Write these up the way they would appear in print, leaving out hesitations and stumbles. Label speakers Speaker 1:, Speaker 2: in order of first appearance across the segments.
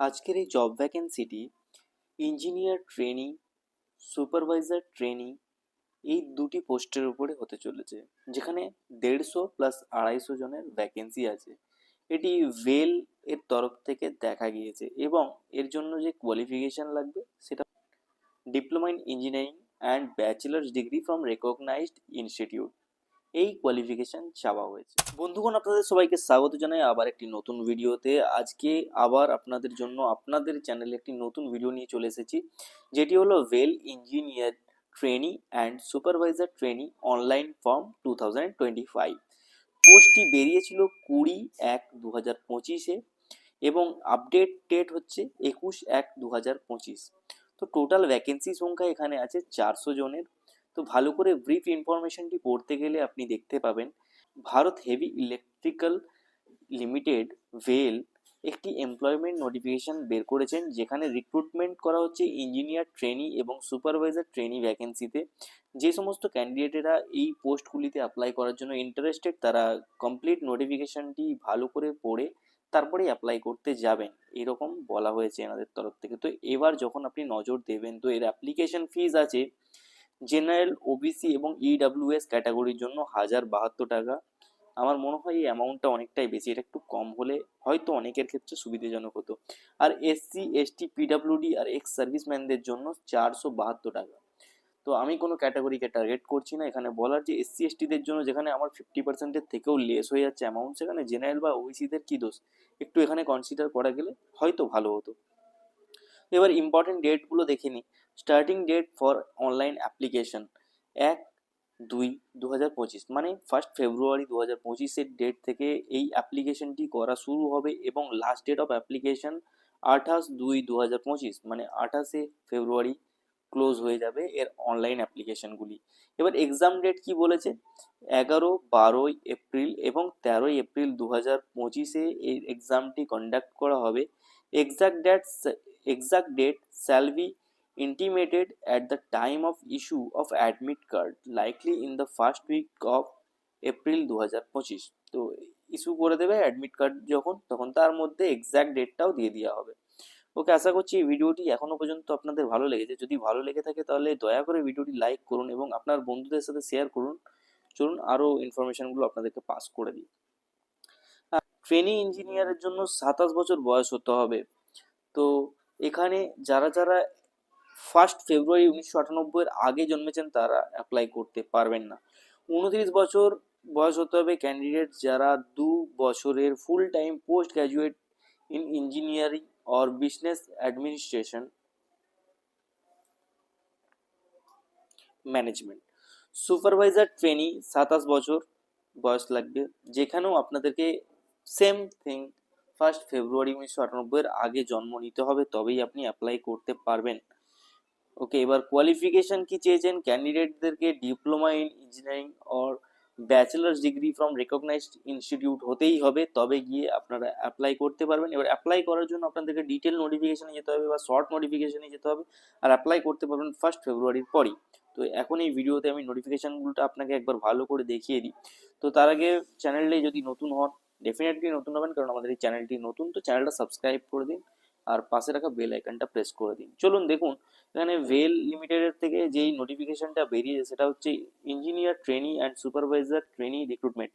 Speaker 1: আজকের এই জব ভ্যাকেন্সিটি ইঞ্জিনিয়ার ট্রেনি, সুপারভাইজার ট্রেনি এই দুটি পোস্টের উপরে হতে চলেছে, যেখানে 150 প্লাস 250 জনের ভ্যাকেন্সি আছে। এটি ভেল এর তরফ থেকে দেখা গিয়েছে এবং এর জন্য যে কোয়ালিফিকেশন লাগবে সেটা diploma in engineering and bachelors degree from recognised institute, এই কোয়ালিফিকেশন চাওয়া হয়েছে। বন্ধুগণ, আপনাদের সবাইকে স্বাগত জানাই আবার একটি নতুন ভিডিওতে। আজকে আবার আপনাদের জন্য আপনাদের চ্যানেলে একটি নতুন ভিডিও নিয়ে চলে এসেছি, যেটি হলো well engineer trainee and supervisor trainee online form 2025। পোস্টটি বেরিয়েছিল 20/1/2025-এ এবং আপডেট ডেট হচ্ছে 21/1/2025। তো টোটাল ভ্যাকেন্সি সংখ্যা এখানে আছে 400 জনের। তো ভালো করে ব্রিফ ইনফরমেশনটি পড়তে গেলে আপনি দেখতে পাবেন ভারত হেভি ইলেকট্রিক্যাল লিমিটেড ভেল একটি এমপ্লয়মেন্ট নোটিফিকেশন বের করেছেন, যেখানে রিক্রুটমেন্ট করা হচ্ছে ইঞ্জিনিয়ার ট্রেনি এবং সুপারভাইজার ট্রেনি ভ্যাকেন্সিতে। যে সমস্ত ক্যান্ডিডেটেরা এই পোস্টগুলিতে অ্যাপ্লাই করার জন্য ইন্টারেস্টেড, তারা কমপ্লিট নোটিফিকেশনটি ভালো করে পড়ে তারপরেই অ্যাপ্লাই করতে যাবেন, এরকম বলা হয়েছে এনাদের তরফ থেকে। তো এবার যখন আপনি নজর দেবেন, তো এর অ্যাপ্লিকেশন ফিজ আছে জেনারেল, ওবিসি এবং ইডাব্লিউএস ক্যাটাগরির জন্য 1072 টাকা। আমার মনে হয় এই অ্যামাউন্টটা অনেকটাই বেশি, এটা একটু কম হলে হয়তো অনেকের ক্ষেত্রে সুবিধাজনক হতো। আর এসসি, এসটি, পিডাব্লিউডি আর এক্স সার্ভিসম্যানদের জন্য 472 টাকা। তো আমি কোনো ক্যাটাগরিকে টার্গেট করছি না এখানে বলার, যে এসসি এসটিদের জন্য যেখানে আমার 50%-এর থেকেও লেস হয়ে যাচ্ছে অ্যামাউন্ট, সেখানে জেনারেল বা ওবিসিদের কী দোষ, একটু এখানে কনসিডার করা গেলে হয়তো ভালো হতো। এবার ইম্পর্টেন্ট ডেটগুলো দেখে নিই। Starting date for online application 1/2/2025, মানে 1 ফেব্রুয়ারি 2025-এর ডেট থেকে এই অ্যাপ্লিকেশনটি করা শুরু হবে এবং লাস্ট ডেট অফ অ্যাপ্লিকেশন 28/2/2025, মানে 28শে ফেব্রুয়ারি ক্লোজ হয়ে যাবে এর অনলাইন অ্যাপ্লিকেশনগুলি। এবার এক্সাম ডেট কি বলেছে, 11-12 এপ্রিল এবং 13 এপ্রিল 2025-এ এই এক্সামটি কন্ডাক্ট করা হবে। Exact date shall be intimated at the time of issue of admit card, likely in the first week of April 2025। তো ইস্যু করে দেবে অ্যাডমিট কার্ড যখন, তখন তার মধ্যে এক্স্যাক্ট ডেটটাও দিয়ে দেওয়া হবে। ওকে, আশা করছি এই ভিডিওটি এখনো পর্যন্ত আপনাদের ভালো লেগেছে। যদি ভালো লেগে থাকে তাহলে দয়া করে ভিডিওটি লাইক করুন এবং আপনার বন্ধুদের সাথে শেয়ার করুন। চলুন আরও ইনফরমেশনগুলো আপনাদেরকে পাস করে দিই। ট্রেনিং ইঞ্জিনিয়ারের জন্য 27 বছর বয়স হতে হবে। তো এখানে যারা যারা 1 ফেব্রুয়ারি 1998-এর আগে জন্মেছেন তারা অ্যাপ্লাই করতে পারবেন না। 29 বছর বয়স হতে হবে ক্যান্ডিডেট যারা 2 বছরের full time post graduate in engineering or business administration management. Supervisor trainee 27 বছর বয়স লাগবে, যেখানেও আপনাদেরকে সেম থিং 1 ফেব্রুয়ারি 1998-এর আগে জন্ম নিতে হবে, তবেই আপনি অ্যাপ্লাই করতে পারবেন। ওকে, এবার কোয়ালিফিকেশন কি চেয়েছেন ক্যান্ডিডেটদেরকে, diploma in engineering or bachelor's degree from recognised institute হতেই হবে, তবে গিয়ে আপনারা অ্যাপ্লাই করতে পারবেন। এবার অ্যাপ্লাই করার জন্য আপনাদেরকে ডিটেল নোটিফিকেশনে যেতে হবে বা শর্ট নোটিফিকেশনে যেতে হবে, আর অ্যাপ্লাই করতে পারবেন 1 ফেব্রুয়ারির পরই। তো এখন এই ভিডিওতে আমি নোটিফিকেশানগুলো আপনাকে একবার ভালো করে দেখিয়ে দিই। তো তার আগে চ্যানেলে যদি নতুন হন, ডেফিনেটলি নতুন হবেন কারণ আমাদের এই চ্যানেলটি নতুন, তো চ্যানেলটা সাবস্ক্রাইব করে দিন আর পাশে রাখা বেল আইকনটা প্রেস করে দিন। চলুন দেখুন এখানে ভেল লিমিটেডের থেকে যেই নোটিফিকেশনটা বেরিয়েছে সেটা হচ্ছে engineer trainee and supervisor trainee recruitment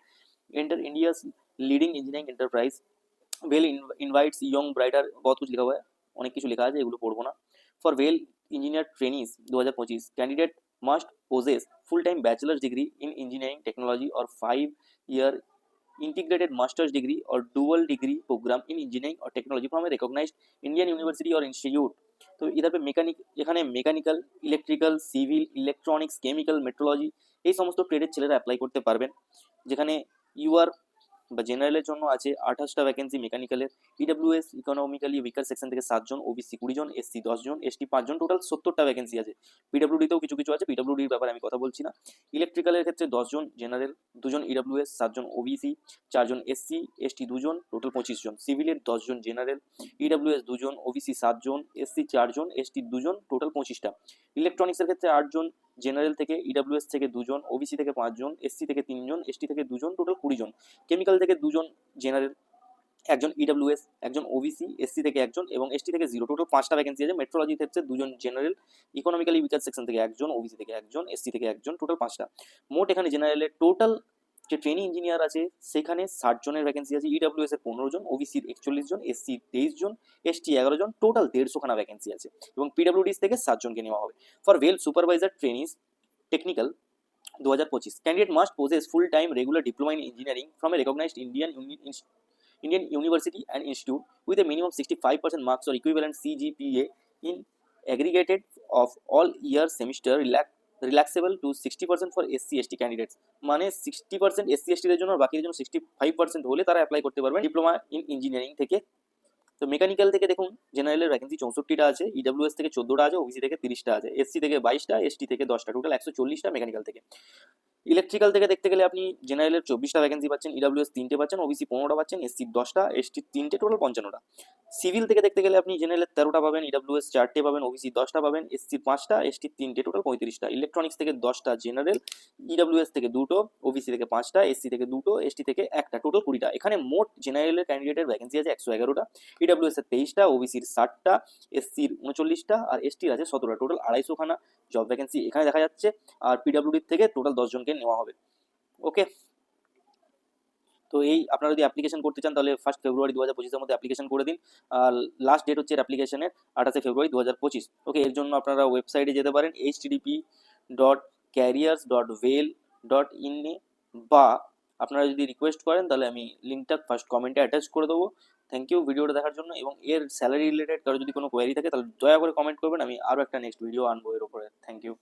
Speaker 1: এন্টার इंडियाज লিডিং ইঞ্জিনিয়ারিং এন্টারপ্রাইজ। ভেল ইনভাইটস ইয়ং ব্রাইটার, बहुत कुछ लिखा हुआ है, অনেক কিছু লেখা আছে, এগুলো পড়বো না। ফর ভেল engineer trainees 2025 candidate must possess full time bachelor's degree in engineering technology or 5 year integrated master's degree or dual degree program in engineering or technology from a recognized Indian university or institute। तो इधर पे mechanic, এখানে mechanical, electrical, civil, electronics, chemical, metrology এই সমস্ত ট্রেডের ছেলেরা apply করতে পারবেন। যেখানে ইউআর বা জেনারেলের জন্য আছে 28টা ভ্যাকেন্সি, মেকানিক্যালের ইডাব্লিউএস ইকোনমিক্যালি উইকার সেকশন থেকে 7 জন, ওবিসি 20 জন, এসসি 10 জন, এসটি 5 জন, টোটাল 70টা ভ্যাকেন্সি আছে। পিডাব্লিউডিতেও কিছু কিছু আছে, পিডাব্লিউডির ব্যাপারে আমি কথা বলছি না। ইলেকট্রিক্যালের ক্ষেত্রে 10 জন জেনারেল, 2 জন ইডাব্লিউএস, 7 জন ওবিসি, 4 জন এসসি, এসটি 2 জন, টোটাল 25 জন। সিভিলের 10 জন জেনারেল, ইডাব্লিউএস 2 জন, ওবিসি 7 জন, এসসি 4 জন, এসটি 2 জন, টোটাল 25টা। ইলেকট্রনিক্সের ক্ষেত্রে 8 জন জেনারেল থেকে, ইডাব্লিউএস থেকে 2 জন, ওবিসি থেকে 5 জন, এসসি থেকে 3 জন, এসটি থেকে 2 জন, টোটাল 20 জন। কেমিক্যাল থেকে 2 জন জেনারেল, একজন ইডব্লিউএস, একজন ওবিসি, এসসি থেকে একজন এবং এসটি থেকে 0, টোটাল 5টা ভ্যাকেন্সি আছে। মেট্রোলজি থেকে 2জন জেনারেল, ইকোনমিক্যালি উইকার সেকশন থেকে একজন, ওবিসি থেকে একজন, এসসি থেকে একজন, টোটাল 5টা। মোট এখানে জেনারেলের টোটাল যে ট্রেনিং ইঞ্জিনিয়ার আছে সেখানে 60 জনের ভ্যাকেন্সি আছে। ইডব্লিউএস এর 15 জন, ওবিসির 41 জন, এসসি 23 জন, এসটি 11 জন, টোটাল 150 খানা ভ্যাকেন্সি আছে এবং পিডব্লিউডিস থেকে 7 জনকে নেওয়া হবে। ফর ওয়েল supervisor trainees technical 2025 candidate must possess full time regular diploma in engineering from a recognized Indian university and institute with a minimum 65% marks or equivalent CGPA in aggregated of all year semester relaxable to 60% for SC ST candidates। মানে 60% SC ST দের জন্য আর বাকিদের জন্য 65% হলে তারা apply করতে পারবেন diploma in engineering থেকে। তো মেকানিক্যাল থেকে দেখুন জেনারেলের ভ্যাকেন্সি 64টা আছে, ইডব্লিউএস থেকে 14টা আছে, ওবিসি থেকে 30টা আছে, এসসি থেকে 22টা, এসটি থেকে 10টা, টোটাল 140টা মেকানিক্যাল থেকে। ইলেকট্রিক্যাল থেকে দেখতে গেলে আপনি জেনারেলের 24টা ভ্যাকেন্সি পাচ্ছেন, ইডব্লিউএস 3টে পাচ্ছেন, ওবিসি 15টা পাচ্ছেন, এসসি 10টা, এসটি 3টে, টোটাল 55টা। সিভিল থেকে দেখতে গেলে আপনি জেনারেলের 13টা পাবেন, ইডব্লিউএস 4টে পাবেন, ওবিসি 10টা পাবেন, এসসি 5টা, এসটি 3টে, টোটাল 35টা। ইলেকট্রনিক্স থেকে 10টা জেনারেল, ইডব্লিউএস থেকে 2টো, ওবিসি থেকে 5টা, এসসি থেকে 2টো, এসটি থেকে 1টা, টোটাল 20টা। এখানে মোট জেনারেলের ক্যান্ডিডেটের ভ্যাকেন্সি আছে 111টা, ইডব্লিউএস এর 23টা, ওবিসির 60টা, এসসির 39টা আর এসটির আছে 17টা, টোটাল 250 খানা জব ভ্যাকেন্সি এখানে দেখা যাচ্ছে। আর পিডব্লিউডির থেকে টোটাল 10 জনকে নেওয়া হবে। ওকে, তো এই আপনারা যদি অ্যাপ্লিকেশন করতে চান তাহলে 1 ফেব্রুয়ারি 2025-এর মধ্যে অ্যাপ্লিকেশন করে দিন। আর লাস্ট ডেট হচ্ছে অ্যাপ্লিকেশনের 28 ফেব্রুয়ারি 2025। ওকে, এর জন্য আপনারা ওয়েবসাইটে যেতে পারেন http.careers.vail.in বা আপনারা যদি রিকোয়েস্ট করেন তাহলে আমি লিঙ্কটা ফার্স্ট কমেন্টে অ্যাটাচ করে দেবো। থ্যাংক ইউ ভিডিওটা দেখার জন্য, এবং এর স্যালারি রিলেটেড কারো যদি কোনো কোয়ারি থাকে তাহলে দয়া করে কমেন্ট করবেন, আমি আরও একটা নেক্সট ভিডিও আনবো এর উপরে। Thank you.